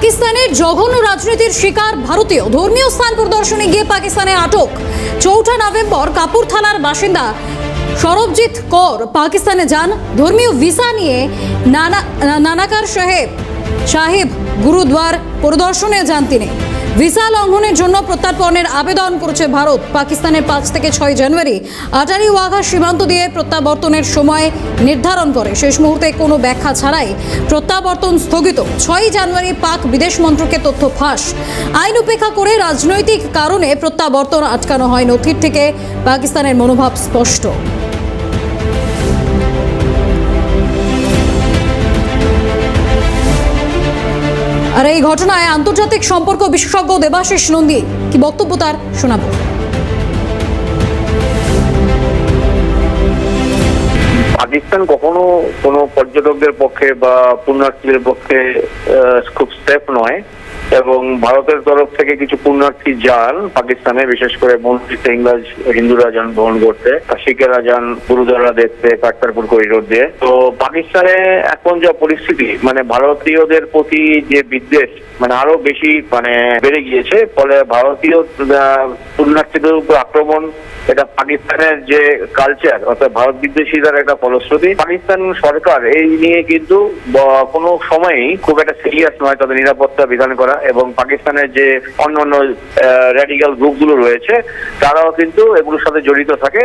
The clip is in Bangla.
পাকিস্তানের জঘন্য রাজনীতির শিকার ভারতীয় ধর্মীয় স্থান পরিদর্শনে গিয়ে পাকিস্তানে আটক। 4 নভেম্বর কাপুরথালার বাসিন্দা সরবজিৎ কৌর পাকিস্তানে যান। ধর্মীয় ভিসা নিয়ে নানাকার সাহেব গুরুদ্বার পরিদর্শনে যান তিনি। ভিসা লঙ্ঘনের জন্য প্রত্যর্পণের আবেদন করেছে ভারত। পাকিস্তানের 5 থেকে 6 জানুয়ারি আটারি ওয়াঘা সীমান্ত দিয়ে প্রত্যাবর্তনের সময় নির্ধারণ করে। শেষ মুহূর্তে কোনো ব্যাখ্যা ছাড়াই প্রত্যাবর্তন স্থগিত। 6 জানুয়ারি পাক বিদেশ মন্ত্রকের তথ্য ফাঁস। আইন উপেক্ষা করে রাজনৈতিক কারণে প্রত্যাবর্তন আটকানো হয়। নথির থেকে পাকিস্তানের মনোভাব স্পষ্ট। আর এই ঘটনায় আন্তর্জাতিক সম্পর্ক বিশেষজ্ঞ দেবাশিস নন্দী কি বক্তব্য তার শোনাবো। পাকিস্তান কখনো কোনো পর্যটকদের পক্ষে বা পুণ্যার্থীদের পক্ষে খুব সেফ নয়, এবং ভারতের তরফ থেকে কিছু পুণ্যার্থী যান পাকিস্তানে, বিশেষ করে মসজিদে হিন্দুরা যান ভ্রমণ করতে, শিখেরা যান গুরুদ্বারা দেখতে কারতারপুর করিডোর দিয়ে। তো পাকিস্তানে এখন যা পরিস্থিতি, মানে ভারতীয়দের প্রতি যে বিদ্বেষ আরো বেশি বেড়ে গিয়েছে। ফলে ভারতীয় পুণ্যার্থীদের উপর আক্রমণ, এটা পাকিস্তানের যে কালচার অর্থাৎ ভারত বিদ্বেষীদের একটা ফলশ্রুতি। পাকিস্তান সরকার এই নিয়ে কিন্তু কোনো সময়ই খুব একটা সিরিয়াস নয় তাদের নিরাপত্তা বিধান করা, এবং পাকিস্তানের যে অন্যান্য র্যাডিক্যাল গ্রুপগুলো রয়েছে তারাও কিন্তু এগুলোর সাথে জড়িত থাকে।